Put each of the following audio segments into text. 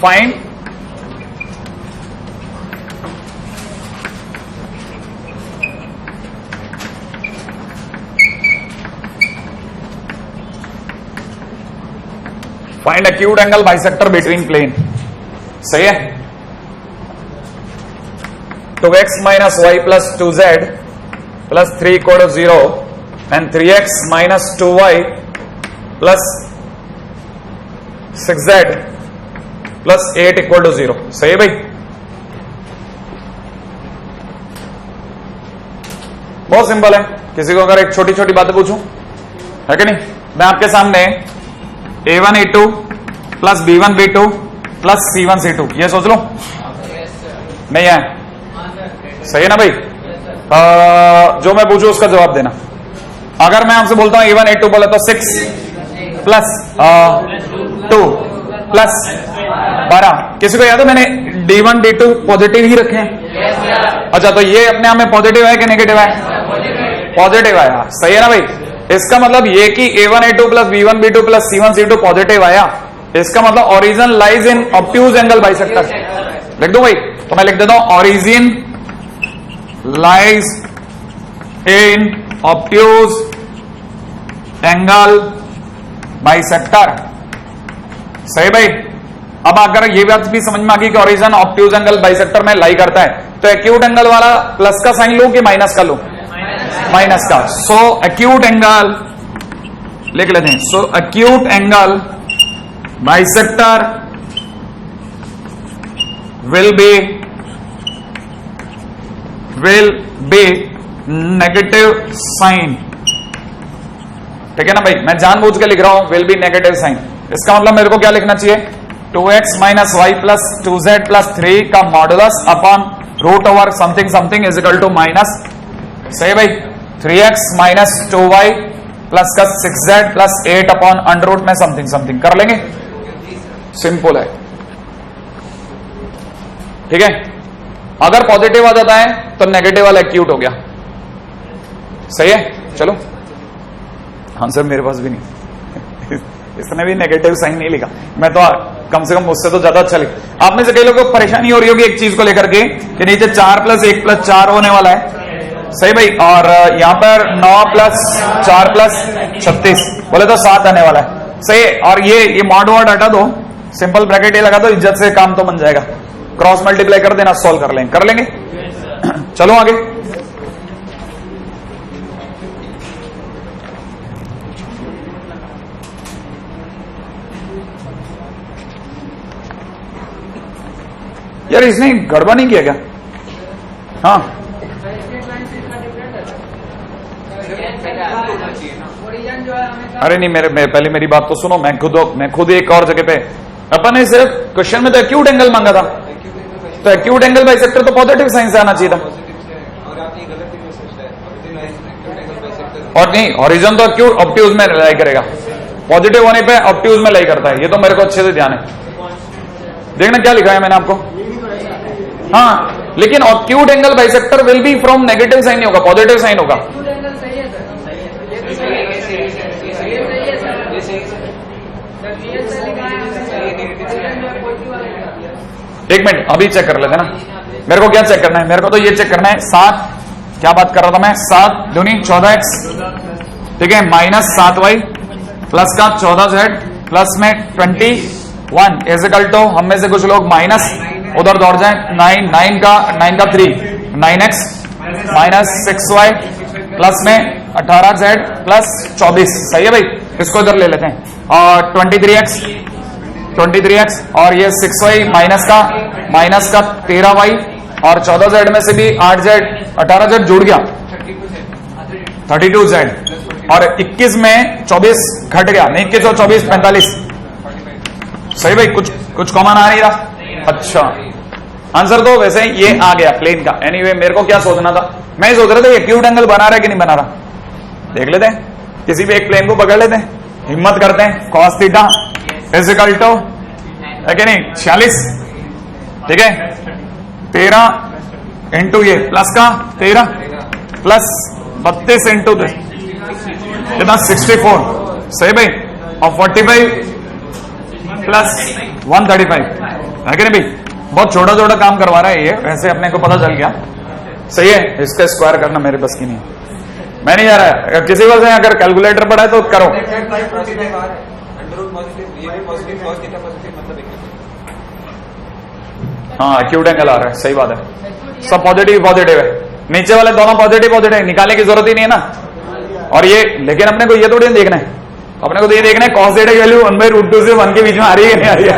Find find acute angle bisector between plane. सही है। 2x minus y plus 2z plus 3 equal to 0 and 3x minus 2y plus 6z plus 8 equal to 0। सही है भाई। बहुत simple है। किसी को अगर एक छोटी छोटी बातें पूछूं, है कि नहीं? मैं आपके सामने a1 a2 plus b1 b2 plus c1 c2 ये सोच लो। नहीं है? सही है ना भाई? जो मैं पूछूं उसका जवाब देना। अगर मैं आपसे बोलता हूं a1 a2 बोले तो 6 प्लस 2 प्लस 12। किसी को याद है मैंने d1 d2 पॉजिटिव ही रखे हैं? अच्छा, तो ये अपने आप में पॉजिटिव है कि नेगेटिव है? पॉजिटिव आया। सही है ना भाई? इसका मतलब ये कि a1 a2 plus b1 b2 plus c1 c2 positive आया, इसका मतलब origin lies in obtuse angle bisector. लिख दो भाई, तो मैं लिख देता हूं origin lies in obtuse angle bisector. सही भाई। अब अगर ये बात भी समझ में आ गई कि ओरिजिन ऑब्ट्यूज एंगल बाइसेक्टर में लाई करता है, तो एक्यूट एंगल वाला प्लस का साइन लू कि माइनस का लू? माइनस का। सो एक्यूट एंगल लिख लेते हैं। So acute angle bisector will be negative sign. ठीक है ना भाई? मैं जानबूझ के लिख रहा हूं विल बी नेगेटिव साइन। इसका मतलब मेरे को क्या लिखना चाहिए? 2x minus y plus 2z plus 3 का modulus upon root over something something is equal to minus. सही भाई। 3x माइनस 2y प्लस का 6z plus 8 upon under root में समथिंग समथिंग। कर लेंगे? सिंपल है। ठीक है। अगर पॉजिटिव आ जाता है तो नेगेटिव वाला एक्यूट हो गया। सही है। चलो आंसर मेरे पास भी नहीं इसने भी नेगेटिव साइन नहीं लिखा। मैं तो कम से कम मुझसे तो ज्यादा अच्छा लिखा। आप में से कई लोगों को परेशानी हो रही होगी एक चीज को लेकर के कि नीचे 4 प्लस 1 प्लस 4 होने वाला है। सही भाई। और यहां पर 9 प्लस 4 प्लस 36 बोले तो 7 आने वाला है। सही। और ये मॉड वर्ड हटा दो, सिंपल ब्रैकेट ये लगा दो, इज्जत से काम तो बन जाएगा। क्रॉस मल्टीप्लाई कर देना, सॉल्व कर लेंगे। चलो आगे। यार इसने गड़बड़ नहीं किया क्या? हाँ अरे नहीं, पहले मेरी बात तो सुनो। मैं खुद एक और जगह पे अपन ने सिर्फ क्वेश्चन में तो एक्यूट एंगल मांगा था, तो एक्यूट एंगल बाइसेक्टर तो पॉजिटिव साइन से आना चाहिए था। और नहीं, हॉरिजॉन तो एक्यूट ऑब्ट्यूज में लाई करेगा। पॉजिटिव होने पे ऑब्ट्यूज में लाई करता है। ये तो मेरे को अच्छे से ध्यान है। देखना क्या लिखा है मैंने आपको। हाँ, लेकिन acute angle bisector will be from negative sign नहीं होगा, पॉजिटिव साइन होगा। एक मिनट अभी चेक कर लेते ना। मेरे को क्या चेक करना है? मेरे को तो ये चेक करना है 7, क्या बात कर रहा था मैं, 7 दूनी 14x, ठीक है, माइनस 7y प्लस का 14z प्लस में 21 इक्वल टू, हम में से कुछ लोग माइनस उधर दौड़ जाए, 9 का 3 9x माइनस 6y प्लस में 18z प्लस 24। सही है भाई। इसको इधर ले लेते हैं। और 23x और ये 6y माइनस का 13y और 14z में से भी 8z 18z जुड़ गया 32z और 21 में 24 घट गया, नहीं 21 और 24 45। सही भाई। कुछ कॉमन आ नहीं रहा। अच्छा, आंसर तो वैसे ये आ गया प्लेन का। एनीवे मेरे को क्या सोचना था, मैं सोच रहा था ये एक्यूट एंगल बना रहा है कि नहीं बना रहा। देख लेते हैं, किसी भी एक प्लेन को पकड़ लेते हैं, हिम्मत करते हैं। cos theta is equal to है कि नहीं 46, ठीक है, 13 इंटू ये प्लस का 13 प्लस 32 इंटू कितना 64। सही भाई। और 45 प्लस 135 है कि नहीं भाई? बहुत छोटा छोटा काम करवा रहा है ये, वैसे अपने को पता चल गया। सही है, इसका स्क्वायर करना मेरे बस की नहीं, मैं नहीं जा रहा है। अगर किसी वजह से अगर कैलकुलेटर पड़ा है तो करो। हाँ एक्यूट एंगल आ रहा है, सही बात है, सब पॉजिटिव पॉजिटिव है, नीचे वाले दोनों पॉजिटिव पॉजिटिव, निकालने की जरूरत ही नहीं है ना। और ये लेकिन अपने को ये थोड़ी देखना है, अपने को तो ये देखना है cos थीटा की वैल्यू 1/√2 से 1 के बीच में आ रही है नहीं आ रही है।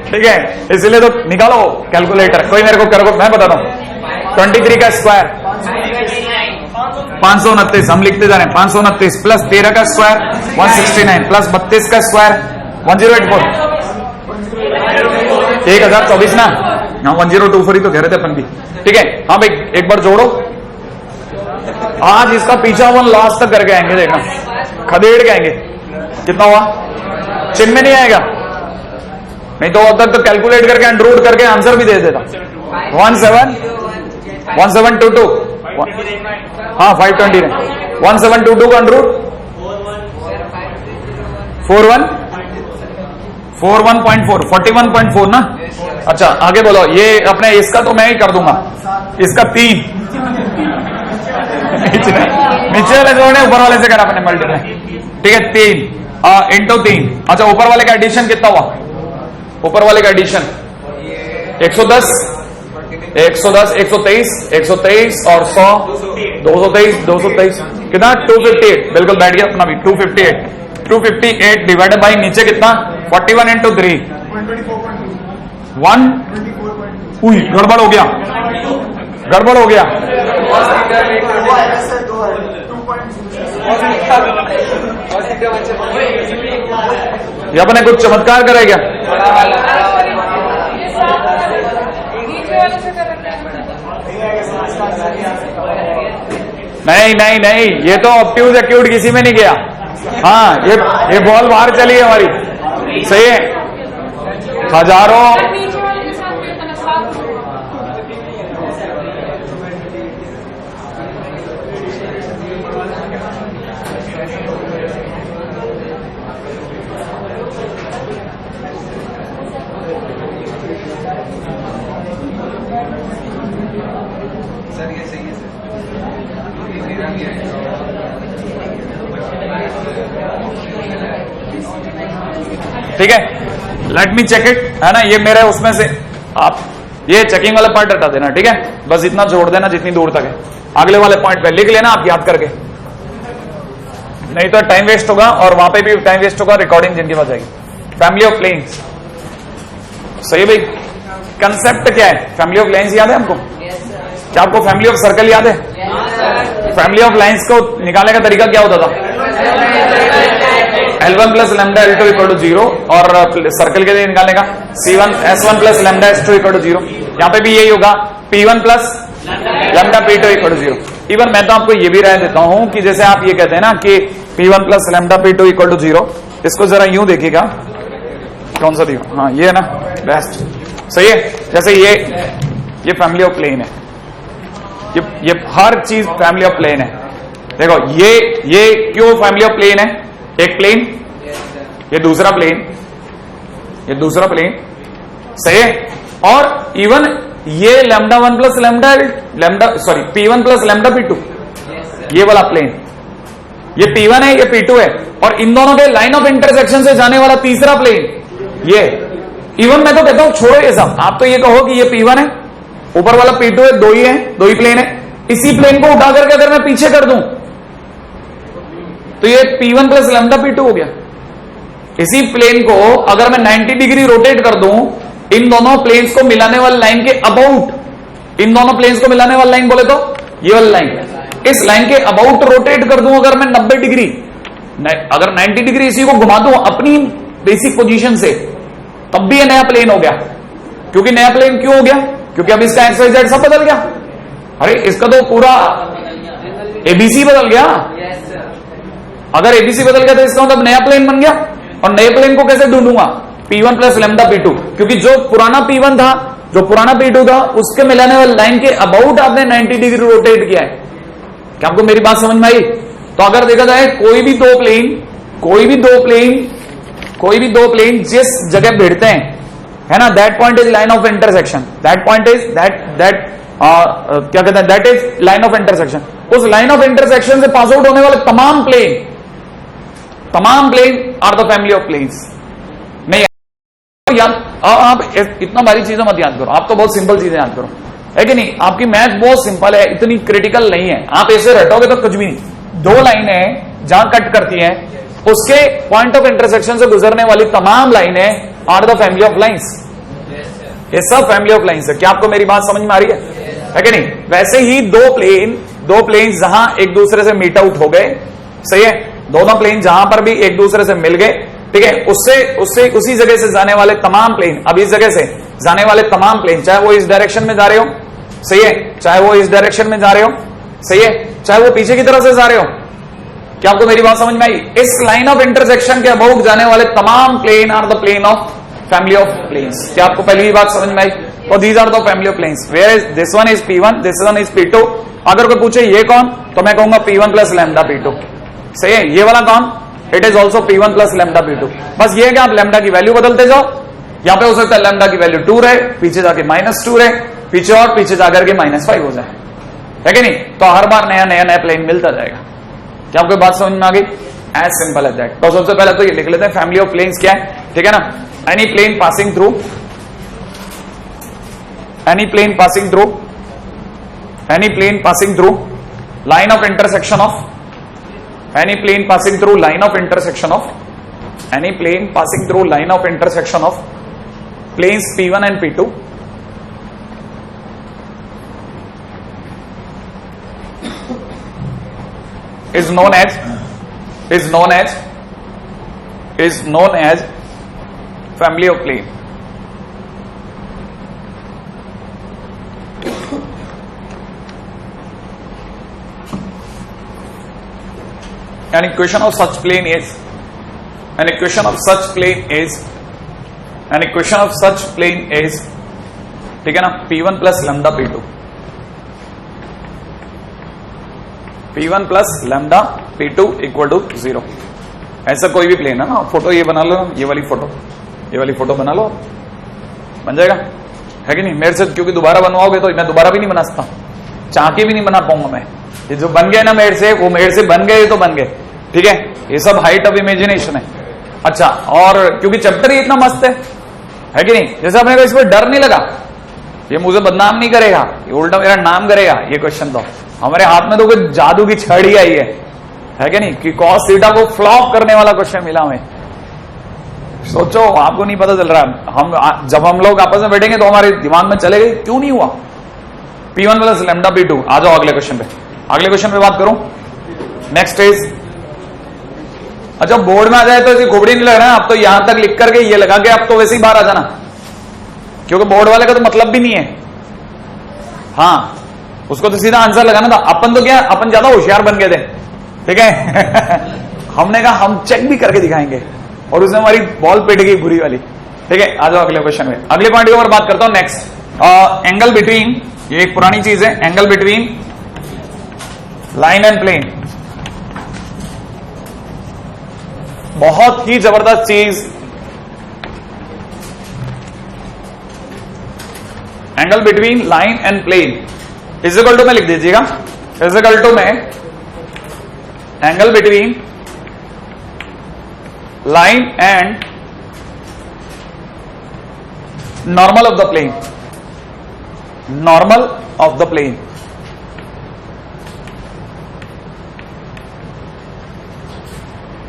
ठीक है, इसलिए तो निकालो कैलकुलेटर, कोई मेरे को करो, मैं बताता हूं। 23 का स्क्वायर 529, हम लिखते जा रहे हैं 529 प्लस 13 का स्क्वायर 169 प्लस 32 का स्क्वायर 1084, 1024 ना। हाँ 1024 ही तो कह रहे थे अपन भी। ठीक है, हाँ भाई एक बार जोड़ो, आज इसका पीछा वन लास्ट तक करके आएंगे, देखना खदेड़ के आएंगे। कितना हुआ? चिन्ह में नहीं आएगा, नहीं तो अब तक तो कैलकुलेट करके अंडर करके आंसर भी दे देता। 1722, हाँ 529, 1722 का अंडर 41.4 ना। अच्छा आगे बोलो, ये अपने इसका तो मैं ही कर दूंगा, इसका 3 नीचे वाले जोड़ने ऊपर वाले से करा अपने मल्टीप्लाई। ठीक है 3 इंटू 3। अच्छा ऊपर वाले का एडिशन कितना हुआ? ऊपर वाले का एडिशन 110, 110, 123, 123 और 100, 223, 223 कितना? 258, बिल्कुल बैठ गया अपना भी 258। 258 डिवाइडेड बाई नीचे कितना? 41 इंटू 3 1। उई गड़बड़ हो गया, गड़बड़ हो गया। ये अपने कुछ चमत्कार करे क्या? नहीं नहीं नहीं, ये तो ऑब्ट्यूज एक्यूट किसी में नहीं गया। हाँ ये बॉल बाहर चली है हमारी, सही है। हजारों ठीक है, लेट मी चेक इट, है ना। ये मेरे उसमें से आप ये चेकिंग वाला पार्ट हटा देना, ठीक है। बस इतना जोड़ देना जितनी दूर तक है, अगले वाले पॉइंट पे लिख लेना आप याद करके, नहीं तो टाइम वेस्ट होगा और वहां पे भी टाइम वेस्ट होगा, रिकॉर्डिंग जिनकी पास जाएगी। फैमिली ऑफ प्लेन्स, सही भाई। कंसेप्ट क्या है? फैमिली ऑफ लाइन्स याद है हमको? क्या आपको फैमिली ऑफ सर्कल याद है? फैमिली ऑफ लाइन्स को निकालने का तरीका क्या होता था? L1 plus lambda L2 equal to 0, और सर्कल के लिए निकालने का C1 S1 plus lambda S2 equal to 0। यहाँ पे भी यही होगा, P1 plus lambda P2 equal to 0। Even मैं तो आपको ये भी राय देता हूं कि जैसे आप ये कहते हैं ना कि P1 plus lambda P2 equal to 0, इसको जरा यूं देखिएगा, कौन सा दियो? हाँ ये है ना, बेस्ट, सही है। जैसे ये फैमिली ऑफ प्लेन है, ये हर चीज फैमिली ऑफ प्लेन है। देखो ये क्यों फैमिली ऑफ प्लेन है? एक प्लेन, ये दूसरा प्लेन, ये दूसरा प्लेन, सही है। और इवन ये lambda 1 plus lambda sorry P1 plus lambda P2, ये वाला प्लेन, ये P1 है, ये P2 है, और इन दोनों के लाइन ऑफ इंटरसेक्शन से जाने वाला तीसरा प्लेन ये। इवन मैं तो कहता हूं छोड़ो ये सब, आप तो ये कहो कि ये P1 है, ऊपर वाला P2 है, दो ही प्लेन है। इसी प्लेन को उठा करके अगर मैं पीछे कर दूं तो ये P1 प्लस लैम्डा P2 हो गया। इसी प्लेन को अगर मैं 90 डिग्री रोटेट कर दूं, इन दोनों प्लेन्स को मिलाने वाली लाइन के अबाउट, इन दोनों प्लेन्स को मिलाने वाली लाइन बोले तो ये वाली लाइन, इस लाइन के अबाउट रोटेट कर दूं अगर मैं 90 डिग्री, अगर 90 डिग्री इसी को घुमा दूं अपनी बेसिक पोजीशन से, तब भी ये नया प्लेन हो गया। क्योंकि नया प्लेन क्यों हो गया? क्योंकि अब इसका एक्स वाई जेड सब बदल गया। अरे इसका तो पूरा एबीसी बदल गया। अगर एबीसी बदल गया तो इसका मतलब नया प्लेन बन गया। और नए प्लेन को कैसे ढूंढूंगा? P1 प्लस लैम्डा P2, क्योंकि जो पुराना P1 था, जो पुराना P2 था, उसके मिलाने वाली लाइन के अबाउट आपने 90 डिग्री रोटेट किया है। क्या आपको मेरी बात समझ में आई? तो अगर देखा जाए कोई भी दो प्लेन जिस जगह भिड़ते हैं है ना, that point is line of intersection, that point is that क्या कहते हैं, that is line of intersection. उस लाइन ऑफ इंटरसेक्शन से पास आउट होने वाले तमाम plane are the family of planes. नहीं याद, आप इतना भारी चीजें मत याद करो, आप तो बहुत सिंपल चीजें याद करो, है कि नहीं। आपकी मैथ बहुत सिंपल है, इतनी क्रिटिकल नहीं है। आप ऐसे रटोगे तो कुछ भी नहीं। दो लाइनें जहां कट करती हैं उसके पॉइंट ऑफ इंटरसेक्शन से गुजरने वाली तमाम लाइनें are the family of lines. ये सब फैमिली ऑफ लाइन्स है। क्या आपको मेरी बात समझ में आ रही है कि नहीं। वैसे ही दो प्लेन जहां एक दूसरे से मीट आउट हो गए, सही है, दोनों प्लेन जहां पर भी एक दूसरे से मिल गए, ठीक है, उससे उसी जगह से जाने वाले तमाम प्लेन, अब इस जगह से जाने वाले तमाम प्लेन, चाहे वो इस डायरेक्शन में जा रहे हो, सही है, चाहे वो इस डायरेक्शन में जा रहे हो, सही है, चाहे वो पीछे की तरफ से जा रहे हो। क्या आपको मेरी बात समझ में आई। इस लाइन ऑफ इंटरसेक्शन के अबोव जाने वाले तमाम plane are the plane of family of planes. क्या आपको पहली बात समझ में आई। और these are the family of planes, where this one is P1, this one is P2। अगर कोई पूछे ये कौन, तो मैं कहूंगा P1 प्लस लैम्डा P2, सही है। ये वाला कौन, it is also P1 plus lambda P2। बस ये है कि आप लैम्डा की वैल्यू बदलते जाओ। यहां पे हो सकता है लैम्डा की वैल्यू 2 रहे, पीछे जाके -2 रहे, पीछे और पीछे जाकर के -5 हो जाए, है कि नहीं। तो हर बार नया नया प्लेन मिलता जाएगा। क्या आपको बात समझ में आ गई। As simple as that. तो सबसे पहले तो ये लिख लेते हैं फैमिली ऑफ प्लेन्स क्या है, ठीक है ना। Any plane passing through line of intersection of any plane passing through line of intersection of planes P1 and P2 is known as family of plane। An equation of such plane is ठीक है ना, P1 plus lambda P2, P1 plus lambda P2 equal to 0। ऐसा कोई भी plane है ना, photo ये बना लो, ये वाली फोटो बना लो, बन जाएगा, है कि नहीं। मेरे से क्योंकि दोबारा बनवाओगे तो मैं दोबारा भी नहीं बना सकता, चाह के भी नहीं बना पाऊंगा मैं। ये जो बन गए ना मेरे से, वो मेरे से बन गए तो बन गए, ठीक है। ये सब हाइट ऑफ इमेजिनेशन है। अच्छा, और क्योंकि चैप्टर ही इतना मस्त है कि नहीं। जैसे अपने को इस पर डर नहीं लगा, ये मुझे बदनाम नहीं करेगा, ये उल्टा मेरा नाम करेगा। ये क्वेश्चन तो हमारे हाथ में तो कोई जादू की छड़ी आई है कि नहीं, कि कॉस थीटा को फ्लॉप करने वाला क्वेश्चन मिला हमें। सोचो, आपको नहीं पता चल रहा। जब हम लोग आपस में बैठेंगे तो हमारे दिमाग में चलेगा क्यों नहीं हुआ। P1 plus lambda P2। आ जाओ अगले क्वेश्चन पे बात करूं। नेक्स्ट इज, अच्छा बोर्ड में आ जाए तो ऐसी खोपड़ी नहीं लग रहा है। अब तो यहां तक लिख करके ये लगा के अब तो वैसे ही बाहर आ जाना, क्योंकि बोर्ड वाले का तो मतलब भी नहीं है। हाँ, उसको तो सीधा आंसर लगाना था। अपन तो क्या, अपन ज्यादा होशियार बन गए थे, ठीक है। हमने कहा हम चेक भी करके दिखाएंगे, और उसमें हमारी बॉल पिट गई बुरी वाली, ठीक है। आ जाओ अगले क्वेश्चन में, अगले पॉइंट के ऊपर बात करता हूं। नेक्स्ट, एंगल बिटवीन, ये एक पुरानी चीज है, angle between line and plane. बहुत ही जबरदस्त चीज, angle between line and plane is equal to में लिख दीजिएगा, इज इक्वल टू में angle between line and normal of the plane, normal of the plane.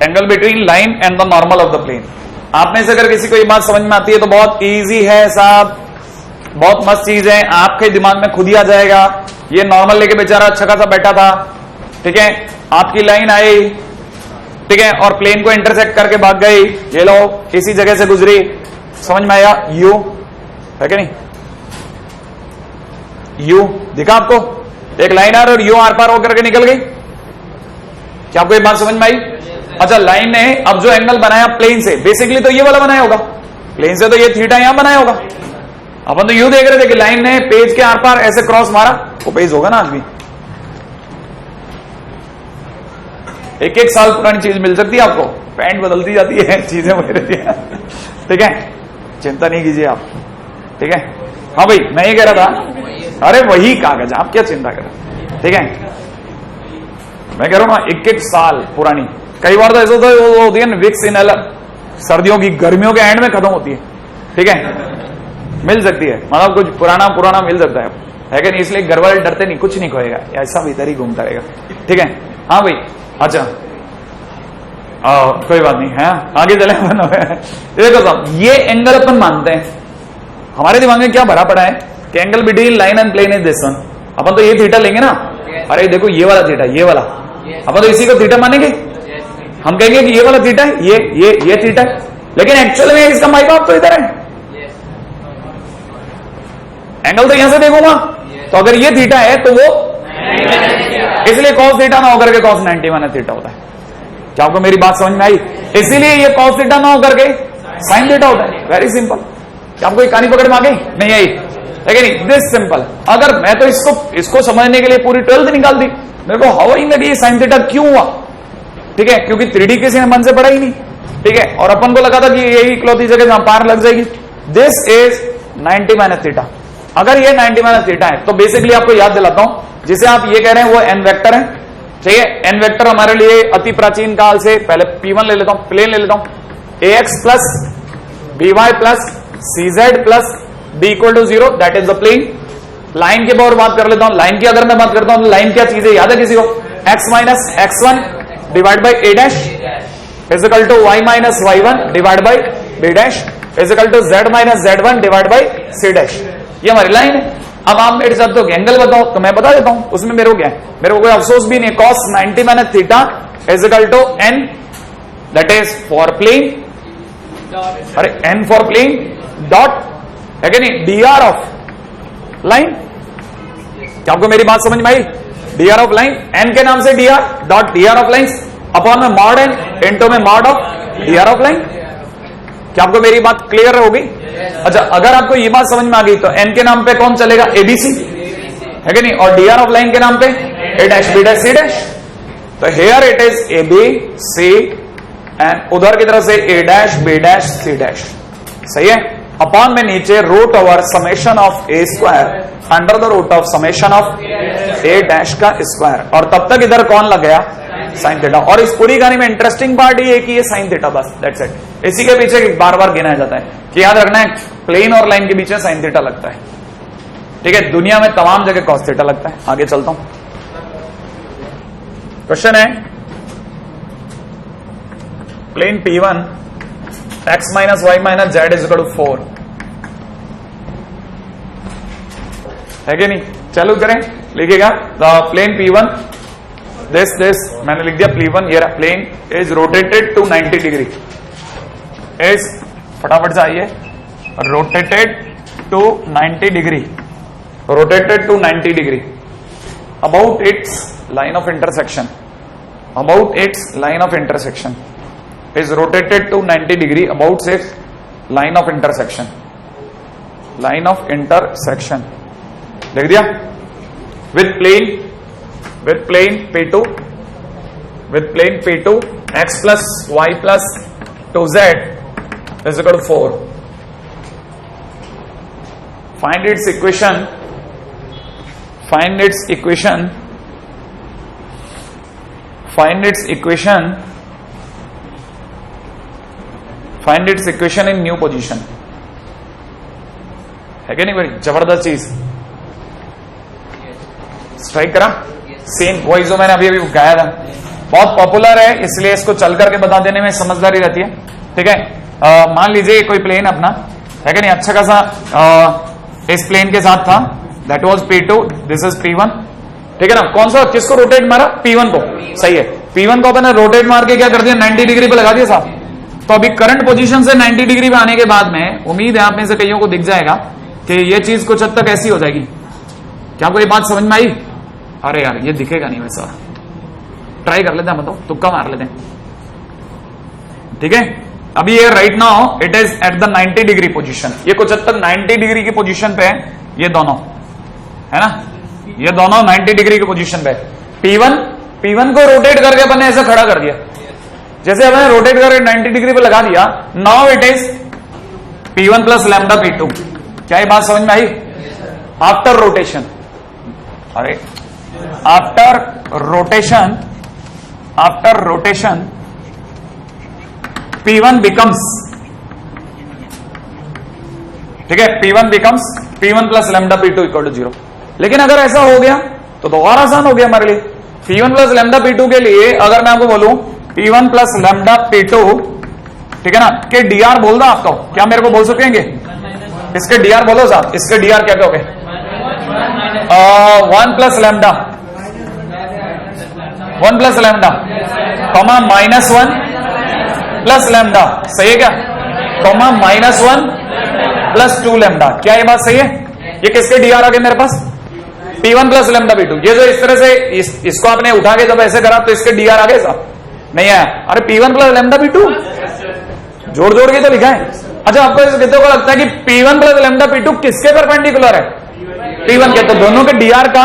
Angle between line and the normal of the plane. आप में से अगर किसी को ये बात समझ में आती है तो बहुत इजी है साहब, बहुत मस्त चीज है, आपके दिमाग में खुद ही आ जाएगा। ये नॉर्मल लेके बेचारा अच्छा खासा बैठा था, ठीक है, आपकी लाइन आई, ठीक है, और प्लेन को इंटरसेक्ट करके भाग गई। ये लो किसी जगह से गुजरी, समझ में आया, यू है कि नहीं, यू दिखा आपको, एक लाइन आर और यू आर पार होकर के निकल गई। क्या आपको ये बात समझ में आई। अच्छा, लाइन ने अब जो एंगल बनाया प्लेन से, बेसिकली तो ये वाला बनाया होगा, प्लेन से तो ये थीटा यहां बनाया होगा। अपन तो यू देख रहे थे कि लाइन ने पेज के आर पार ऐसे क्रॉस मारा, वो पेज होगा ना आज भी। एक साल पुरानी चीज मिल सकती है आपको, पैंट बदलती जाती है, चीजें वही रहती है, ठीक है, चिंता नहीं कीजिए आप, ठीक है। हाँ भाई, मैं ये कह रहा था, अरे वही कागज, आप क्या चिंता करें, ठीक है। मैं कह रहा हूं ना, 1-1 साल पुरानी, कई बार तो ऐसा होता है वो होती है विक्स इनहेलर, सर्दियों की, गर्मियों के एंड में खत्म होती है, ठीक है, मिल सकती है, मतलब कुछ पुराना पुराना मिल सकता है कि नहीं, इसलिए घर वाले डरते नहीं, कुछ नहीं खोएगा, ऐसा भीतर ही घूमता रहेगा, ठीक है। हाँ भाई, अच्छा कोई बात नहीं है, आगे चले। देखो साहब, ये एंगल अपन मानते हैं, हमारे दिमाग में क्या भरा पड़ा है कि angle between line and plane is this one, अपन तो ये थीटा लेंगे ना, अरे देखो ये वाला थीटा, ये वाला, अपन तो इसी को थीटा मानेंगे, हम कहेंगे कि ये वाला थीटा है, ये थीटा है, लेकिन एक्चुअल में इसका माई बाप तो इधर है, एंगल तो यहां से देखूंगा, तो अगर ये थीटा है तो वो, इसलिए कॉस थीटा ना होकर के कॉस 90 माइनस थीटा होता है। क्या आपको मेरी बात समझ में आई? इसीलिए ये कॉस थीटा ना होकर के साइन थीटा होता है, वेरी सिंपल। क्या आपको एक कहानी पकड़ में आ गई? नहीं आई, लेकिन दिस सिंपल। अगर मैं तो इसको समझने के लिए पूरी 12th निकाल दी, मेरे को हाउ दैट ये साइन थीटा क्यों हुआ, ठीक है, क्योंकि 3D किसी ने मन से पढ़ा ही नहीं, ठीक है, और अपन को लगा था कि यही इकलौती जगह जहां पार लग जाएगी। This is 90 minus theta. अगर ये 90 माइनस थीटा है तो बेसिकली आपको याद दिलाता हूं, जिसे आप ये कह रहे हैं वो एन वेक्टर है, ठीक है। एन वेक्टर हमारे लिए अति प्राचीन काल से, पहले P1 ले लेता हूं, प्लेन ले लेता हूं, ax plus by plus cz plus b equal to 0, that is the plane. Line के बारे में बात कर लेता हूं, लाइन की अगर मैं बात करता हूं तो लाइन क्या चीज है, याद है किसी को? x minus x1 divide by a dash is equal to y minus y1 divide by b dash is equal to z minus z1 divide by c dash. ये हमारी लाइन है। अब आप मेरे साथ तो एंगल बताओ, तो मैं बता देता हूं, उसमें मेरे को क्या है, मेरे को कोई अफसोस भी नहीं। cos 90 minus theta is equal to n, that is for plane, अरे n फॉर प्लेन डॉट है कि नहीं, dr ऑफ लाइन। क्या आपको मेरी बात समझ में आई? dr ऑफ लाइन, n के नाम से dr dot dr of line upon में मॉड n इंटू में mod of dr of line. क्या आपको मेरी बात क्लियर होगी? अच्छा, अगर आपको ये बात समझ में आ गई तो n के नाम पे कौन चलेगा? एबीसी है कि नहीं, और dr ऑफ लाइन के नाम पे a dash b dash c dash. तो here it is A B C and उधर की तरफ से a dash b dash c dash, सही है। अपॉन में नीचे root over summation of a square under the root of summation of a dash का स्क्वायर, और तब तक इधर कौन लग गया? Sine theta. और इस पूरी कहानी में इंटरेस्टिंग पार्ट ये है कि ये साइन थीटा, बस दैट्स इट। इसी के पीछे बार बार गिनाया जाता है कि याद रखना है प्लेन और लाइन के बीच में साइन थीटा लगता है, ठीक है। दुनिया में तमाम जगह कॉस थीटा लगता है। आगे चलता हूं, क्वेश्चन है plane P1 x minus y minus z is equal to 4 है कि नहीं? चालू करें, लिखिएगा प्लेन P1 दिस मैंने लिख दिया P1, ये plane is rotated to 90 degree, is फटाफट से आइए, rotated to 90 degree, rotated to 90 degree about its line of intersection, about its line of intersection is rotated to 90 degree about its line of intersection, line of intersection लिख दिया। with plane P2 x plus y plus 2z is equal to 4, find its equation, find its equation in new position, है क्या नहीं भाई? जबरदस्त चीज strike करा, same वही जो मैंने अभी गाया था, बहुत पॉपुलर है इसलिए इसको चल करके बता देने में समझदारी रहती है, ठीक है। मान लीजिए कोई प्लेन अपना है क्या नहीं, अच्छा खासा इस प्लेन के साथ था, that was P2, this is P1, ठीक है ना। कौन सा, किसको रोटेट मारा? P1 को, सही है। P1 को अपने रोटेट मार के क्या कर दिया? 90 डिग्री पे लगा दिया साहब। तो अभी करंट पोजीशन से 90 डिग्री पे आने के बाद में उम्मीद है आप में से कईयों को दिख जाएगा कि ये चीज कुछ हद तक ऐसी हो जाएगी। क्या आपको ये बात समझ में आई? अरे यार ये दिखेगा नहीं वैसा, ट्राई कर लेते हैं, मतलब तुक्का मार लेते हैं, ठीक है। अभी ये right now it is at the 90 degree position, ये कुछ हद तक 90 डिग्री की पोजीशन पे है, ये दोनों है ना, ये दोनों 90 डिग्री की पोजीशन पे। P1 को रोटेट करके अपन ने ऐसा खड़ा कर दिया, जैसे हमने रोटेट करके 90 डिग्री पे लगा दिया। Now it is P1 plus lambda P2। क्या ये बात समझ में आई? आफ्टर रोटेशन, अरे आफ्टर रोटेशन P1 बिकम्स, ठीक है, P1 becomes P1 plus lambda P2 equal to 0। लेकिन अगर ऐसा हो गया तो और आसान हो गया हमारे लिए। P1 प्लस लैम्डा P2 के लिए अगर मैं आपको बोलूं P1 प्लस लैम्डा P2, ठीक है ना, के डीआर बोल दो आपको, क्या मेरे को बोल सकेंगे? इसके डीआर बोलो साहब, इसके डीआर क्या कहोगे? 1 plus lambda, 1 plus lambda comma -1 plus lambda, सही है क्या? Comma -1 plus 2 lambda. क्या ये बात सही है? ये किसके डीआर आ गए मेरे पास? P1 plus lambda P2। ये जो इस तरह से इसको आपने उठा के जब ऐसे करा तो इसके डीआर आ गए साहब? नहीं आया। अरे P1 प्लस लैम्डा P2 जोड़ जोड़ के तो लिखा है। अच्छा, आपको कितने को लगता है कि P1 प्लस लैम्डा P2 किसके परपेंडिकुलर है? P1 के। तो दोनों के डीआर का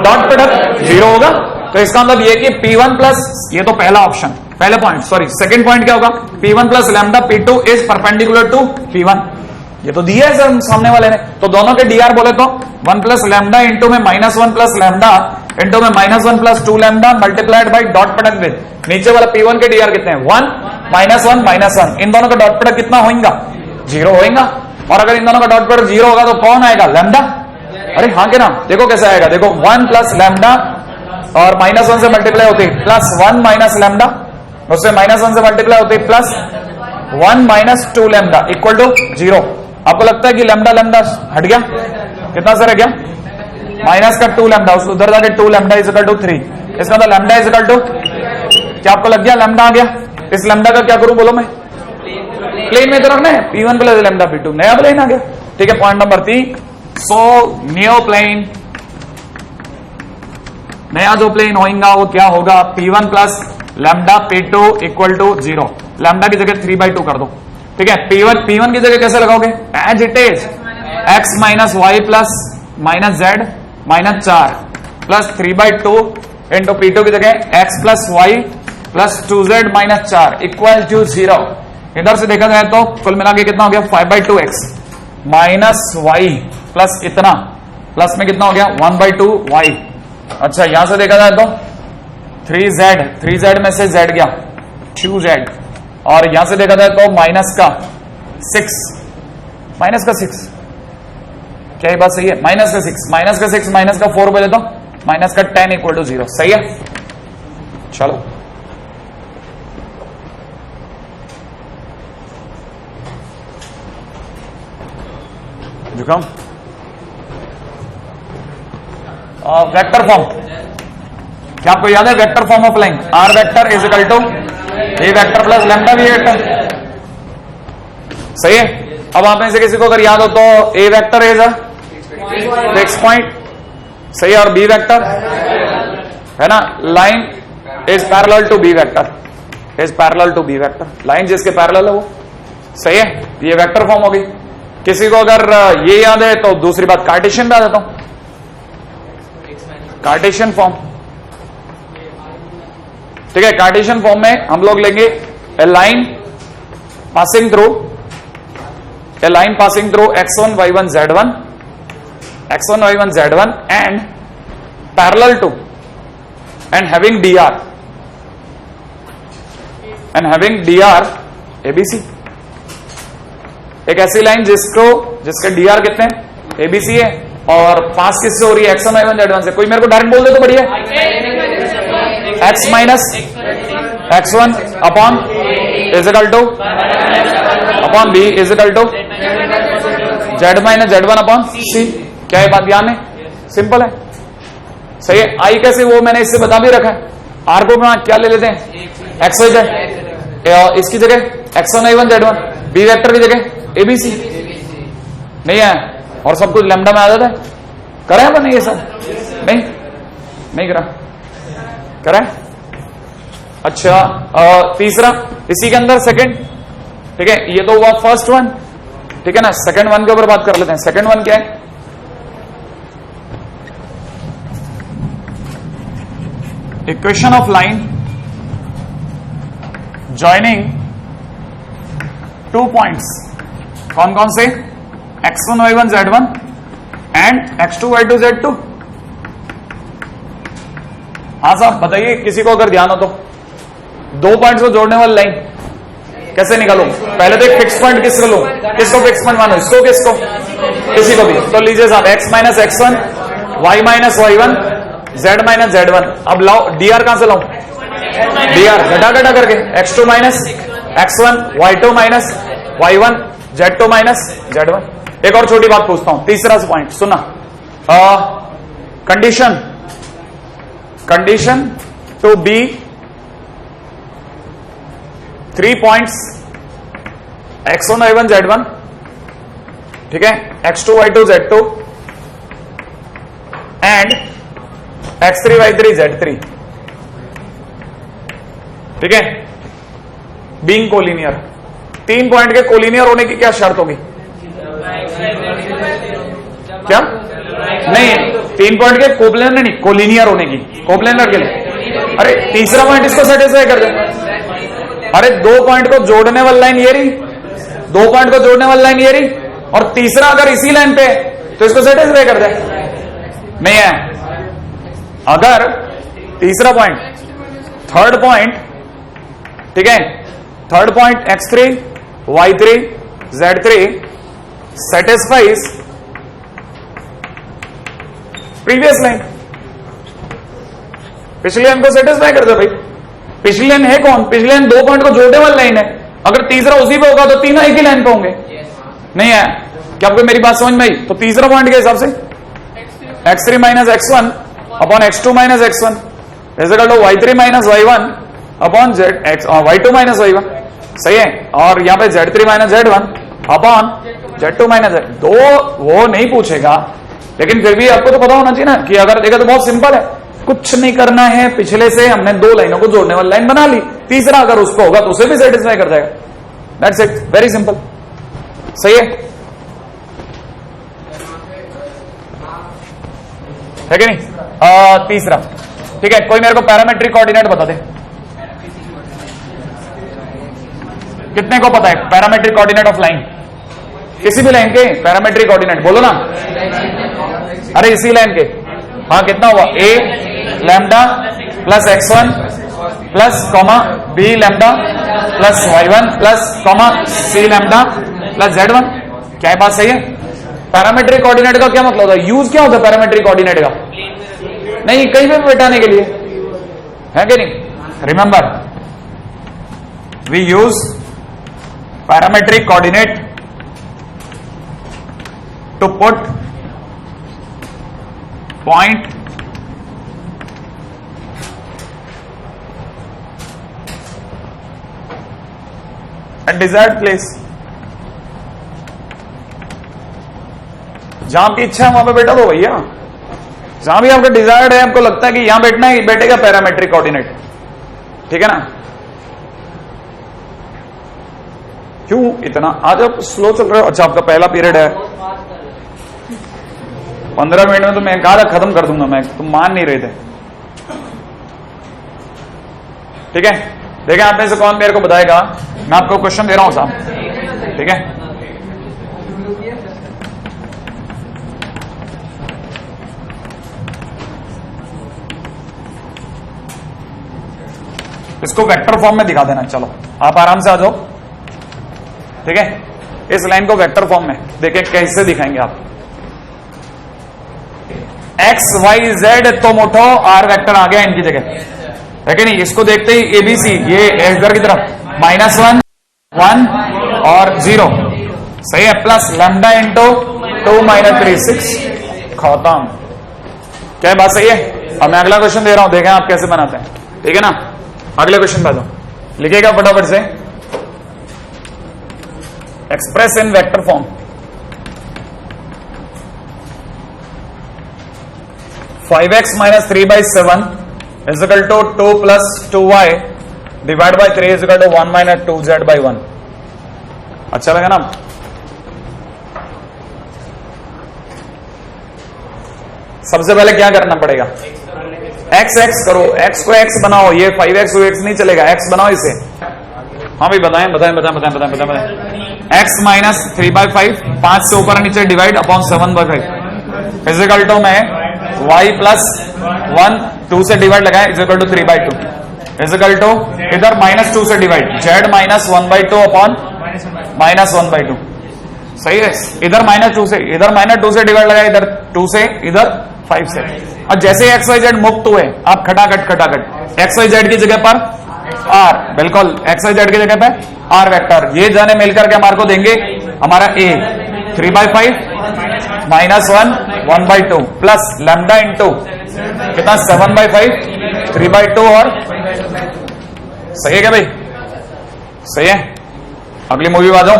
डॉट प्रोडक्ट 0 होगा। तो इसका मतलब ये कि P1 प्लस, ये तो पहला ऑप्शन, पहले पॉइंट, सॉरी सेकंड पॉइंट क्या होगा? P1 plus lambda P2 is perpendicular to P1। ये तो दिया है सर सामने वाले ने। तो दोनों के डीआर बोले तो 1 प्लस लैम्डा इंटू में -1 प्लस लैम्डा इंटू में -1 plus 2 lambda multiplied by dot product with, नीचे वाला P1 के डीआर कितने हैं? 1 -1 इन दोनों का डॉट प्रोडक्ट कितना होगा? 0 होगा। और अगर इन दोनों का डॉट प्रोडक्ट 0 होगा तो कौन आएगा? लैम्डा। अरे हाँ के ना, देखो कैसे आएगा, देखो 1 प्लस लैम्डा और -1 से मल्टीप्लाई होती है प्लस 1 माइनस लैम्डा, उससे -1 से मल्टीप्लाई होती है plus 1 minus 2 lambda equal to 0। आपको लगता है कि लैम्डा लैम्डा हट गया? कितना सर है? क्या माइनस का 2 लैम्डा, उसको उधर जाके 2 लैम्डा इज इक्वल टू 3। इसका मतलब लैम्डा इज इक्वल टू, क्या आपको लग गया लैम्डा आ गया? इस लैम्डा का क्या करूं बोलो मैं? प्लेन में तो रखना है, P1 प्लस लैम्डा P2, नया प्लेन आ गया। ठीक है, point number 3। So new plane, नया जो प्लेन होगा वो क्या होगा? P1 plus lambda P2 equal to 0। Lambda की जगह 3/2 कर दो। ठीक है, P1 की जगह कैसे लगाओगे? As it is x minus y plus minus z minus 4 plus 3/2 into P2 की जगह x plus y plus 2z minus 4 equal to 0। इधर से देखा जाए तो कुल मिला के कितना हो गया? 5/2x माइनस वाई प्लस इतना, प्लस में कितना हो गया? 1/2y। अच्छा, यहां से देखा जाए तो 3z में से z गया 2z, और यहां से देखा जाए तो माइनस का 6, क्या ये बात सही है? माइनस का 6 माइनस का 4 बोले तो माइनस का 10 इक्वल टू 0। सही है? चलो जुकाम वेक्टर फॉर्म, क्या आपको याद है vector form of line? R vector is equal to a vector plus lambda b vector. सही है? अब आप में से किसी को अगर याद हो तो A vector is a fix point, सही है, और बी वेक्टर है ना, line is parallel to B vector, is parallel to B vector, line जिसके पैरेलल है वो। सही है? ये वेक्टर फॉर्म हो गई। किसी को अगर ये याद है तो दूसरी बात कार्टेशियन बता देता हूं, कार्टेशियन फॉर्म। ठीक है, कार्टेशियन फॉर्म में हम लोग लेंगे a line passing through x1 y1 z1 and parallel to and having dr abc। एक ऐसी लाइन जिसके dr कितने abc है और पास किससे हो रही है? x1 y1 z1 से। कोई मेरे को डायरेक्ट बोल दे तो बढ़िया, x minus x1 upon is equal to upon b is equal to z minus z1 upon c। क्या ये बात ध्यान है? सिंपल है। सही है? आई कैसे वो मैंने इससे बता भी रखा है। आर को क्या ले लेते हैं? एक्स वाई जेड, इसकी जगह x1 y1 z1, B vector की जगह एबीसी। नहीं है? और सब कुछ लैम्डा में आ जाता है। करा है अपन ये सब? नहीं करा है। अच्छा, तीसरा इसी के अंदर सेकंड। ठीक है, ये तो हुआ फर्स्ट वन। ठीक है ना, सेकंड वन के ऊपर बात कर लेते हैं। सेकंड वन क्या है? Equation of line joining 2 points कौन कौन से? x1 y1 z1 and x2 y2 z2। हाँ साहब बताइए, किसी को अगर ध्यान हो तो। दो पॉइंट्स को जोड़ने वाली लाइन कैसे निकालो? पहले तो एक फिक्स पॉइंट किसको लो? किसको फिक्स पॉइंट मानो? इसको किसको? किसी को भी। तो लीजिए साहब x minus x1 y minus y1 z minus z1। अब लाओ dr कहां से लाओ? dr घटा घटा करके x2 minus x1 y2 minus y1 z2 minus z1। एक और छोटी बात पूछता हूं, तीसरा पॉइंट सुना। Condition to be 3 points x1 y1 z1, ठीक है, x2 y2 z2 and x3 y3 z3, ठीक है, बीइंग कोलिनियर। 3 पॉइंट के कोलिनियर होने की क्या शर्त होगी? क्या? नहीं, 3 पॉइंट के कोप्लेनर नहीं, कोलिनियर होने की। कोप्लेनर के लिए अरे तीसरा पॉइंट इसको सेटिस्फाई कर दे। अरे 2 पॉइंट को जोड़ने वाली लाइन ये रही, 2 पॉइंट को जोड़ने वाली लाइन ये रही, और तीसरा अगर इसी लाइन पे तो इसको सेटिस्फाई कर दे। नहीं है, अगर तीसरा पॉइंट, थर्ड पॉइंट, ठीक है, third point x3 y3 z3 satisfies previous line, पिछली लाइन को सेटिस्फाई कर दे भाई। पिछली लाइन है कौन? पिछली लाइन 2 पॉइंट को जोड़ने वाली लाइन है। अगर तीसरा उसी पे होगा तो तीनों एक ही लाइन पे होंगे। नहीं है क्या? आपको मेरी बात समझ में आई? तो तीसरा पॉइंट के हिसाब से x3 minus x1 upon x2 minus x1 ऐसे कर लो y3 minus y1 upon y2 minus y1, सही है। और यहां पे z3 minus z1 upon z2 minus z। दो वो नहीं पूछेगा, लेकिन फिर भी आपको तो पता होना चाहिए ना कि अगर देखा तो बहुत सिंपल है, कुछ नहीं करना है। पिछले से हमने 2 लाइनों को जोड़ने वाली लाइन बना ली, तीसरा अगर उस पर होगा तो उसे भी सेटिस्फाई कर जाएगा। दैट्स इट, वेरी सिंपल, सही है कि नहीं? तीसरा, ठीक है, कोई मेरे को पैरामेट्रिक कोऑर्डिनेट बता दे। कितने को पता है पैरामेट्रिक कोऑर्डिनेट ऑफ लाइन? किसी भी लाइन के पैरामेट्रिक कोऑर्डिनेट बोलो ना। अरे इसी लाइन के, हाँ कितना हुआ? a lambda plus x1 plus comma b lambda plus y1 plus comma c lambda plus z1। क्या है बात सही है? पैरामेट्रिक कोऑर्डिनेट का क्या मतलब होता है? यूज क्या होता है पैरामेट्रिक कोऑर्डिनेट का? नहीं, कहीं पे बैठाने के लिए है कि नहीं? Remember, we use parametric coordinate to put point at desired place। जहां आपकी इच्छा है वहां पे बैठा दो भैया, जहां भी आपका डिजायर्ड है, आपको लगता है कि यहां बैठना है, बैठेगा पैरामेट्रिक कोऑर्डिनेट, ठीक है ना? क्यों इतना आज आप स्लो चल रहे हो? अच्छा आपका पहला पीरियड है, 15 मिनट में तो मैं कहा था खत्म कर दूंगा मैं, तुम मान नहीं रहे थे, ठीक है? देखें आप में से कौन मेरे को बताएगा, मैं आपको क्वेश्चन दे रहा हूं साहब, ठीक है? इसको वेक्टर फॉर्म में दिखा देना। चलो आप आराम से आ जाओ, ठीक है? इस लाइन को वेक्टर फॉर्म में देखें कैसे दिखाएंगे आप। एक्स वाई जेड तो मोटो आर वेक्टर आ गया इनकी जगह, है कि नहीं? इसको देखते ही एबीसी, ये इधर की तरफ -1 1 और 0, सही है, प्लस लैम्डा इंटू 2 - 3 6, खत्म। क्या बात सही है? अब मैं अगला क्वेश्चन दे रहा हूं, देखें आप कैसे बनाते हैं, ठीक है ना? अगले क्वेश्चन पे आ जाओ, लिखिएगा फटाफट से। Express in vector form, five x minus 3/7 is equal to 2 + 2y divide by 3 is equal to 1 - 2z/1। अच्छा लगा ना? सबसे पहले क्या करना पड़ेगा? x x करो, x को x बनाओ, ये 5x 2x नहीं चलेगा, x बनाओ इसे, हाँ भाई बताएं बताएं बताएं बताएं बताएं बताएं बताएं। x माइनस 3/5 5 से ऊपर नीचे डिवाइड अपॉन 7/5 फिजिकल टू में y प्लस 1 2 से डिवाइड लगाए इजिकल टू 3/2 इजिकल टू इधर -2 से डिवाइड z माइनस 1/2 अपॉन -1/2 सही है। इधर -2 से इधर -2 से डिवाइड लगाए इधर 2 से इधर 5 से। और जैसे एक्स वाई जेड मुक्त हुए आप खटाखट एक्स वाई जेड की जगह पर आर, बिल्कुल एक्स वाई जेड की जगह पर आर वेक्टर, ये जाने मिलकर के हमारे को देंगे हमारा ए 3/5 -1 1/2 प्लस लैम्डा इंटू कितना 7/5 3/2 और सही है क्या भाई? सही है। अगली मूवी आ जाओ,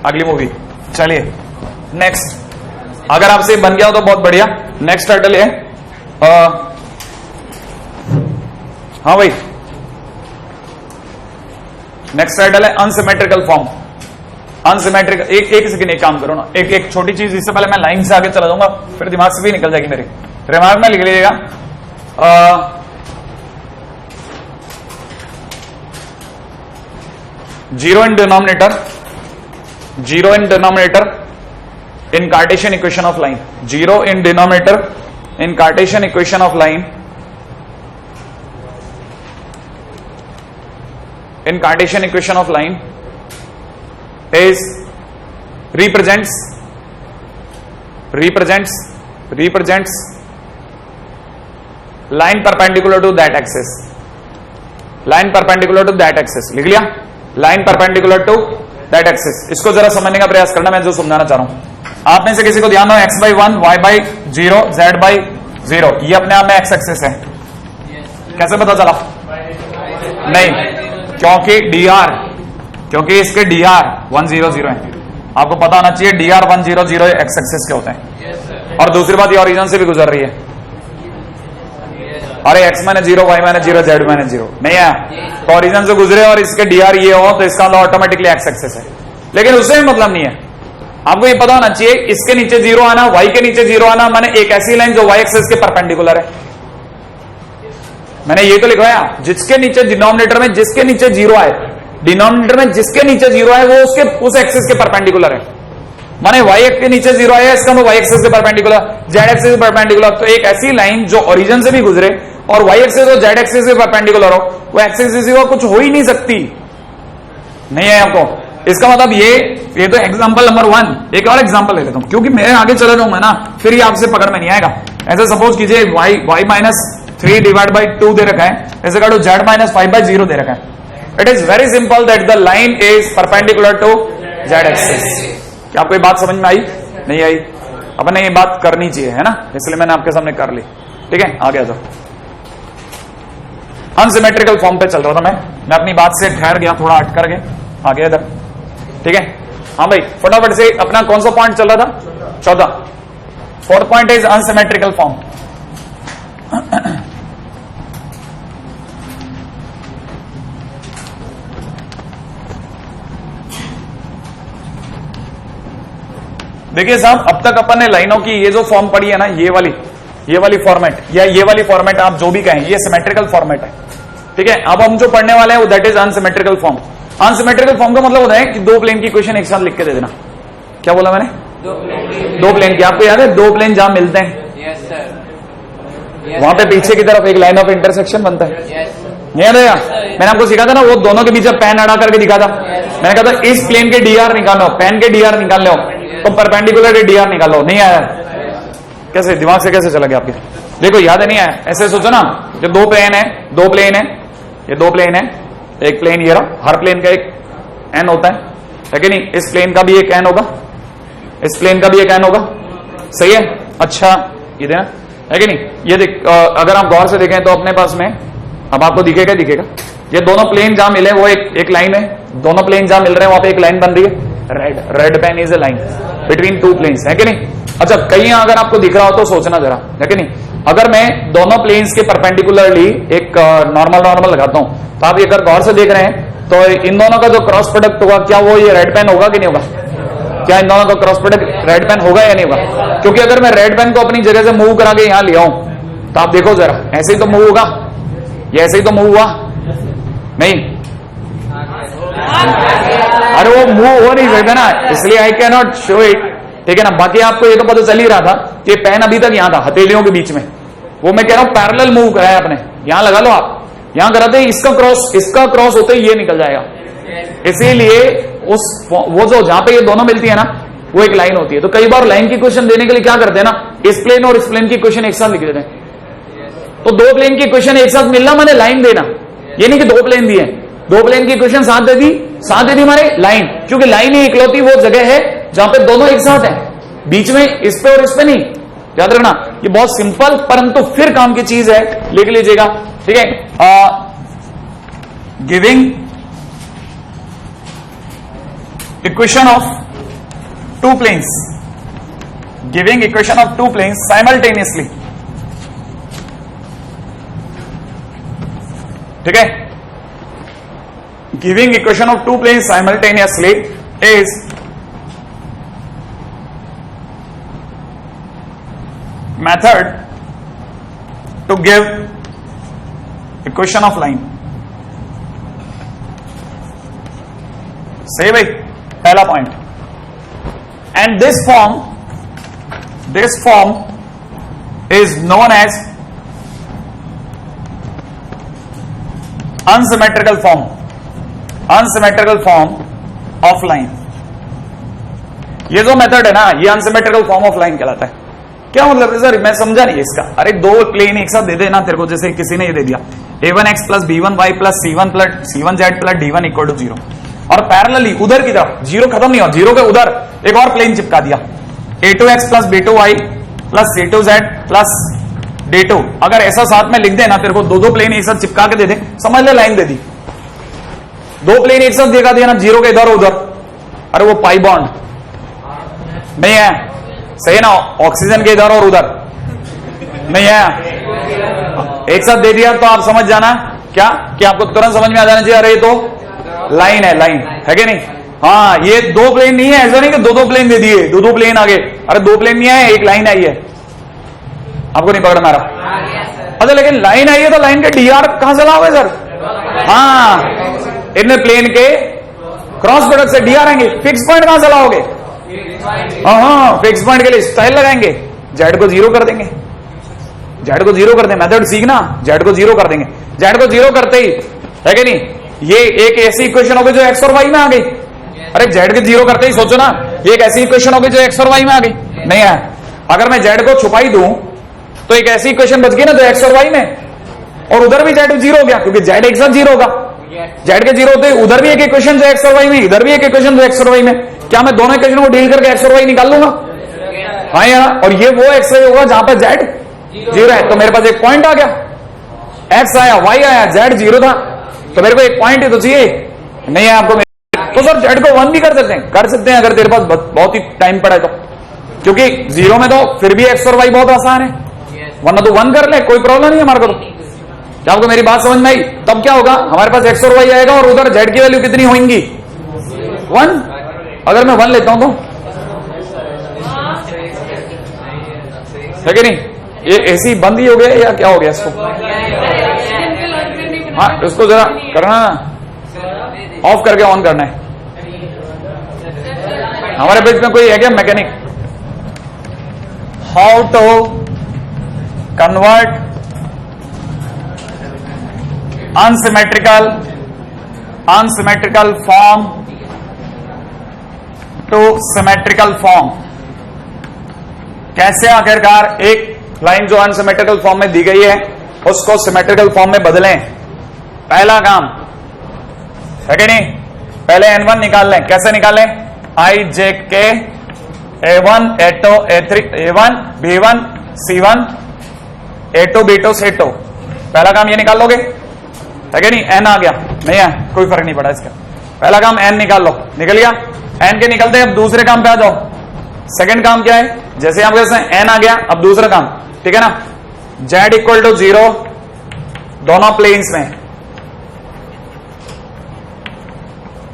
अगली मूवी चलिए नेक्स्ट। अगर आपसे बन गया हो तो बहुत बढ़िया। नेक्स्ट टाइटल है हाँ भाई नेक्स्ट टाइटल है अनसिमेट्रिकल फॉर्म। अनसिमेट्रिकल एक सेकंड एक काम करो ना, एक छोटी चीज, इससे पहले मैं लाइन से आगे चला जाऊंगा फिर दिमाग से भी निकल जाएगी मेरे। दिमाग में लिख लीजिएगा 0 in denominator, 0 in denominator in Cartesian equation of line, 0 in denominator in Cartesian equation of line, in Cartesian equation of line is represents line perpendicular to that axis, line perpendicular to that axis। लिख लिया? Line perpendicular to that axis. इसको जरा समझने का प्रयास करना, मैं जो समझाना चाह रहा हूं। आप में से किसी को ध्यान हो x/1 y/0 z/0 ये अपने आप में एक्स एक्सिस है, कैसे पता चला? नहीं, क्योंकि इसके dr 100 है। आपको पता होना चाहिए dr 100 एक्स एक्सिस के होते हैं। और दूसरी बात, ये ओरिजिन से भी गुजर रही है। अरे x -0 y -0 z -0 नहीं है, तो ओरिजिन से गुजरे और इसके dr ये हो तो इसका ऑटोमेटिकली एक्स एक्सिस है। लेकिन उससे भी मतलब नहीं है, आपको ये पता होना चाहिए इसके नीचे 0 आना, y के नीचे 0 आना, माने एक ऐसी लाइन जो y एक्सिस के परपेंडिकुलर है। मैंने ये तो लिखवाया जिसके नीचे डिनोमिनेटर में जिसके नीचे 0 आए, डिनोमिनेटर में जिसके नीचे 0 आए वो उसके उस एक्सिस के परपेंडिकुलर है। माने y के नीचे 0 आया इसका मतलब y एक्सिस के परपेंडिकुलर, z एक्सिस के परपेंडिकुलर। तो एक ऐसी लाइन जो ओरिजिन से भी गुजरे और y एक्सिस और z एक्सिस के परपेंडिकुलर हो, वो एक्सिस को कुछ हो ही नहीं सकती। नहीं है आपको? इसका मतलब ये तो एग्जांपल नंबर 1। एक और एग्जांपल ले लेता हूं क्योंकि मैं आगे चला जाऊंगा ना फिर ये आपसे पकड़ में नहीं आएगा। ऐसे सपोज कीजिए y -3 डिवाइड बाई 2 दे रखा है, ऐसे काटो z -5/0 दे रखा है। It is very simple that the line is perpendicular to z axis. क्या आपको ये बात समझ में आई? नहीं आई? अपन ने ये बात करनी चाहिए है ना, इसलिए मैंने आपके सामने कर ली। ठीक है, आगे आ जाओ। अनसिमेट्रिकल फॉर्म पे चल रहा था मैं अपनी बात से ठहर गया, थोड़ा अटक कर गया, आ गया इधर। ठीक है, हाँ भाई फटाफट से अपना कौन सा पॉइंट चल रहा था? 14। 4th point is unsymmetrical form. देखिए साहब, अब तक अपन ने लाइनों की ये जो फॉर्म पढ़ी है ना, ये वाली फॉर्मेट या ये वाली फॉर्मेट आप जो भी कहें, ये सिमेट्रिकल फॉर्मेट है। ठीक है, अब हम जो पढ़ने वाले हैं वो that is unsymmetrical form. Unsymmetrical form का मतलब होता है कि दो प्लेन की इक्वेशन एक साथ लिख के दे देना। क्या बोला मैंने? दो प्लेन की। आपको याद है दो प्लेन जहां मिलते हैं वहां पे पीछे की तरफ एक लाइन ऑफ इंटरसेक्शन बनता है। नहीं याद है? मैंने आपको सिखा था ना, वो दोनों के बीच पेन अड़ा करके दिखा था। मैंने कहा था इस प्लेन के dr निकालो, पेन के dr निकाल लो तो परपेंडिकुलर के dr निकालो। नहीं आया? कैसे दिमाग से कैसे चला गया आपके? देखो याद है नहीं आया? ऐसे सोचो ना, जो दो प्लेन है, ये दो प्लेन है, एक प्लेन ये रहा, हर प्लेन का एक n होता है कि नहीं? इस प्लेन का भी एक n होगा, इस प्लेन का भी एक n होगा। सही है? अच्छा ये देना है कि नहीं? ये देख, अगर आप गौर से देखें तो अपने पास में अब आपको दिखेगा ये दोनों प्लेन जहां मिले वो एक लाइन है, दोनों प्लेन जहां मिल रहे हैं वहां पे एक लाइन बन रही है। Red pen is a line between two planes, है कि नहीं? अच्छा, कहीं अगर आपको दिख रहा हो तो सोचना जरा, है कि नहीं? अगर मैं दोनों प्लेन्स के परपेंडिकुलरली एक नॉर्मल लगाता हूं तो आप अगर गौर से देख रहे हैं तो इन दोनों का जो क्रॉस प्रोडक्ट होगा, क्या वो ये रेड पेन होगा कि नहीं होगा? क्या इन दोनों का क्रॉस प्रोडक्ट रेड पेन होगा या नहीं होगा? क्योंकि अगर मैं रेड पेन को अपनी जगह से मूव करा के यहां ले आऊं तो आप देखो जरा, ऐसे ही तो मूव होगा, ये ऐसे ही तो मूव हुआ नहीं? अरे वो मूव हो नहीं सकता ना, इसलिए I can not show it, ठीक है ना। बाकी आपको ये तो पता चल ही रहा था कि पेन अभी तक यहां था हथेलियों के बीच में, वो मैं कह रहा हूं पैरेलल मूव कराया आपने, यहां लगा लो आप, यहां कराते इसका क्रॉस होते ही ये निकल जाएगा। इसीलिए वो जो जहां पे ये दोनों मिलती है ना, वो एक लाइन होती है। तो कई बार लाइन की क्वेश्चन देने के लिए क्या करते हैं ना, इस प्लेन और इस प्लेन की क्वेश्चन एक साथ लिख देते हैं। तो दो प्लेन की क्वेश्चन एक साथ मिलना माने लाइन देना, ये नहीं कि दो प्लेन दिए, दो प्लेन की क्वेश्चन साथ दे दी माने लाइन, क्योंकि लाइन ही इकलौती वो जगह है जहां पे दोनों एक साथ है, बीच में इस पे और इस पे नहीं। याद रखना, ये बहुत सिंपल परंतु फिर काम की चीज है, लिख लीजिएगा, ठीक है। Giving equation of two planes, giving equation of two planes simultaneously, ठीक है। Giving equation of two planes simultaneously is method to give equation of line. सही भाई, पहला point. And this form is known as unsymmetrical form of line. ये जो method है ना, ये अनसिमेट्रिकल फॉर्म ऑफ लाइन कहलाता है। क्या मतलब है सर, मैं समझा नहीं इसका। अरे दो प्लेन एक साथ दे देना तेरे को, जैसे किसी ने ये दे दिया a1x plus b1y plus c1z plus d1 equal to 0, और पैरेलली उधर की तरफ जीरो खत्म नहीं हुआ, जीरो के उधर एक और प्लेन चिपका दिया a2x plus b2y plus c2z plus d2। अगर ऐसा साथ में लिख देना तेरे को, दो प्लेन एक साथ चिपका के दे दे, समझ ले लाइन दे दी। दो प्लेन एक साथ देखा दिया ना, जीरो के इधर उधर, अरे वो पाई बॉन्ड नहीं है, सही ना। ऑक्सीजन के इधर और उधर नहीं है, एक साथ दे दिया तो आप समझ जाना क्या कि आपको तुरंत समझ में आ जाना चाहिए, अरे ये तो लाइन है कि नहीं। हाँ, ये दो प्लेन नहीं है, ऐसा नहीं कि दो प्लेन दे दिए, दो प्लेन आगे, अरे दो प्लेन नहीं है, एक लाइन आई है। आपको नहीं पकड़ मारा? अच्छा, लेकिन लाइन आई है तो लाइन के डीआर कहां से लाओगे सर? हाँ, इतने प्लेन के क्रॉस प्रोडक्ट से डीआर आएंगे। फिक्स पॉइंट कहां से लाओगे? हाँ, फिक्स पॉइंट के लिए स्टाइल लगाएंगे, जेड को जीरो कर देंगे, जेड को जीरो कर देंगे। मेथड सीखना, जेड को जीरो कर देंगे। जेड को जीरो करते ही है कि नहीं, ये एक ऐसी इक्वेशन होगी जो एक्स और वाई में आ गई। अरे जेड के जीरो करते ही सोचो ना, ये एक ऐसी इक्वेशन होगी जो एक्स और वाई में आ गई। नहीं है, अगर मैं जेड को छुपाई दूं तो एक ऐसी इक्वेशन बच गई ना जो एक्स और वाई में, और उधर भी जेड जीरो हो गया, क्योंकि जेड एक साथ जीरो होगा। जेड के जीरो होते उधर भी एक इक्वेशन जो एक्स और वाई में, इधर भी एक इक्वेशन जो एक्स और वाई में। क्या मैं दोनों इक्वेशन को डील करके एक्स और वाई निकाल लूंगा? हाँ यार, और ये वो एक्स वाई होगा जहां पर जेड जीरो है, तो मेरे पास एक पॉइंट आ गया, एक्स आया, वाई आया, जेड जीरो था, तो मेरे को एक पॉइंट ही तो चाहिए। नहीं है आपको? तो सर जेड को 1 भी कर सकते हैं अगर तेरे पास बहुत ही टाइम पड़ा है तो, क्योंकि जीरो में तो फिर भी एक्स और वाई बहुत आसान है, वरना तो 1 कर ले, कोई प्रॉब्लम नहीं है हमारे को। तो क्या आपको मेरी बात समझ में आई? तब क्या होगा, हमारे पास एक्स और वाई आएगा और उधर जेड की वैल्यू कितनी होंगी? 1। अगर मैं 1 लेता हूं तो है कि नहीं? ये एसी बंद ही हो गया या क्या हो गया इसको? हाँ, इसको जरा करना ना, ऑफ करके ऑन करना है। हमारे बीच में कोई है क्या mechanic? How to convert unsymmetrical form to symmetrical form. कैसे आखिरकार एक लाइन जो अनसिमेट्रिकल फॉर्म में दी गई है उसको सिमेट्रिकल फॉर्म में बदलें? पहला काम है कि नहीं, पहले n1 निकाल लें। कैसे निकालें? आई जे के a1 a2 a3 a1 b1 c1 a2 b2 c2। पहला काम ये निकाल लोगे, है कि नहीं? n आ गया, नहीं है कोई फर्क नहीं पड़ा इसका। पहला काम n निकाल लो, निकल गया। n के निकलते अब दूसरे काम पे आ जाओ। सेकंड काम क्या है? जैसे आप कहते हैं n आ गया, अब दूसरा काम, ठीक है ना, z इक्वल टू 0 दोनों प्लेन्स में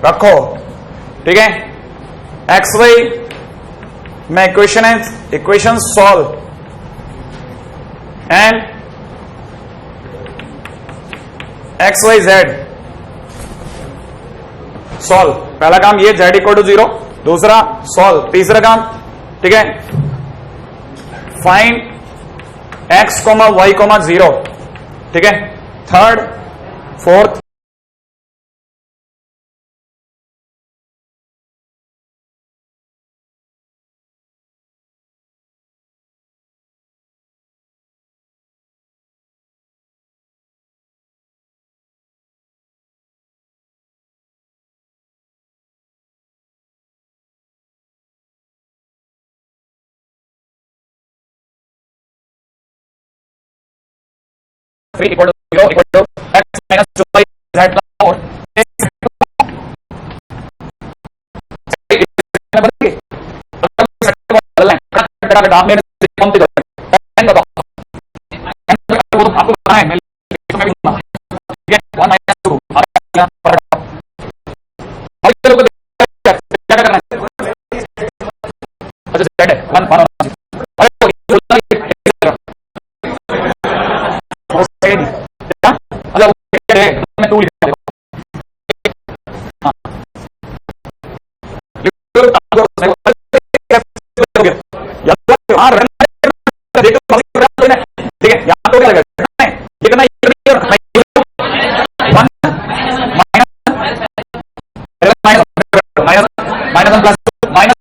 रखो, ठीक है। एक्स वाई में equation solve and x y z solve, पहला काम ये z इक्वल टू 0, दूसरा सॉल्व, तीसरा काम ठीक है फाइंड x, y, 0, ठीक है, third, fourth, equal to 0 equal to x minus 2y z और आपको बताना है, क्या करना है, अच्छा z है 1 मैं 2 लिखा ठीक है, यहां तो क्या लगा कितना माइनस प्लस माइनस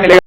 मिलेगा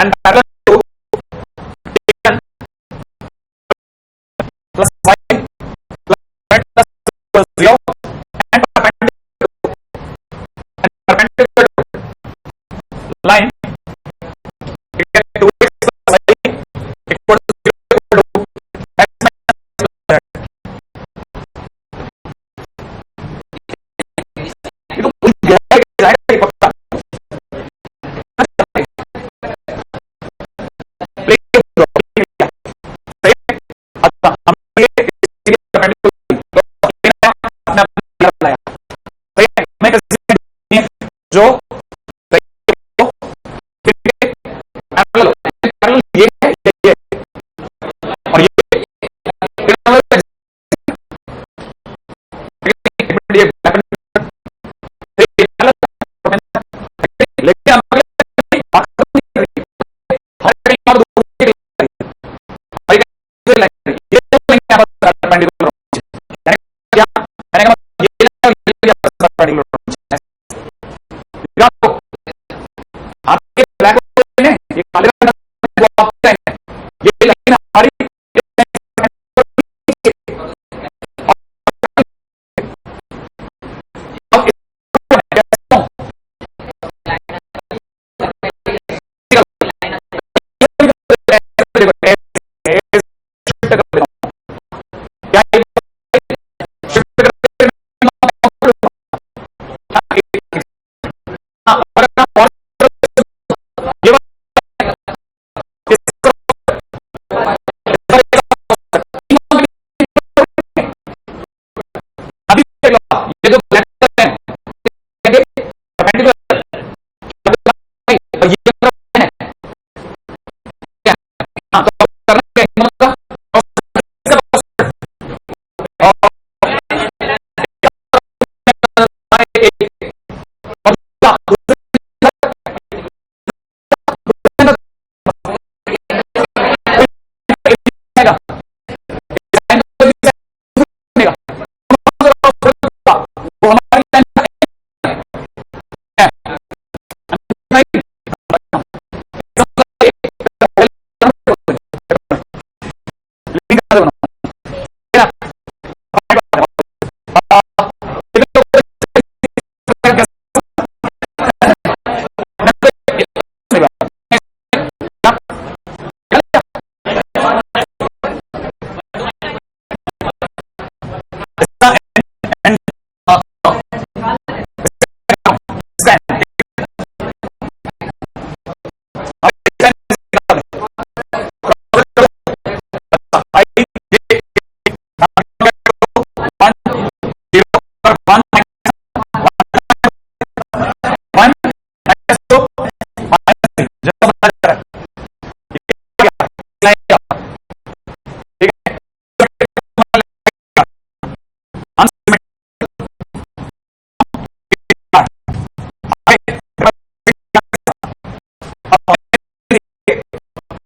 and parallel to plus 5 plus 0 and perpendicular to line to x plus y equal to 0 equal to x minus z. itu pun jadi pokok जो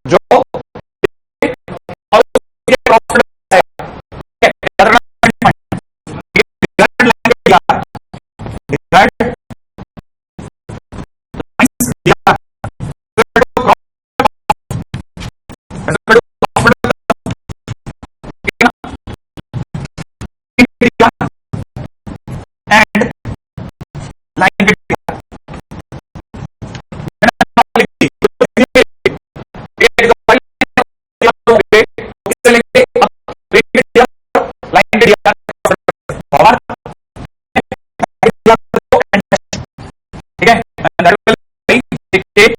जो and line ठीक है, and that will dictate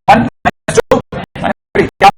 one minus two minus three क्या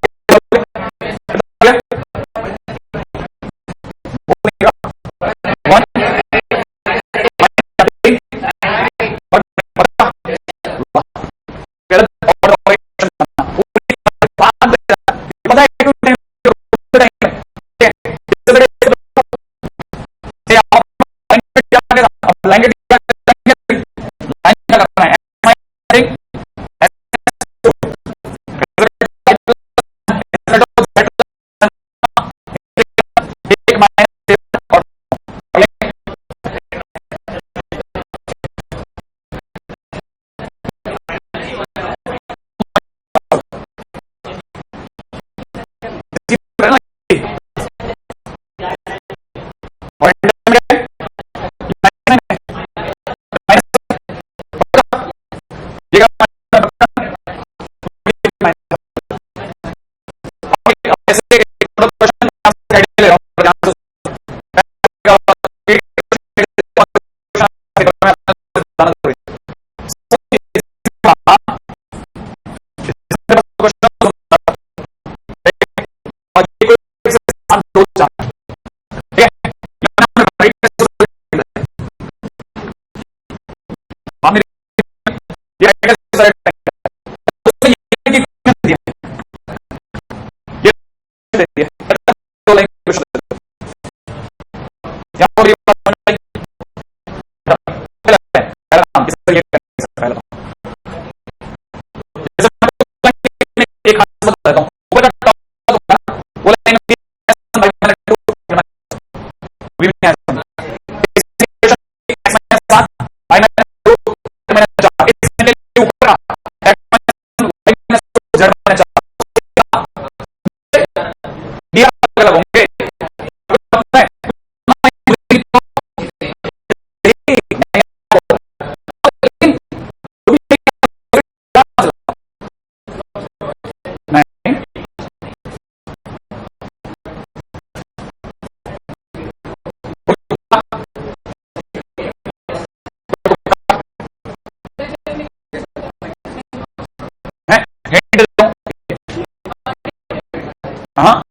हाँ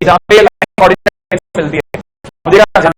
जहां पे line coordinate मिलती है, मुझे लोगों को लाइन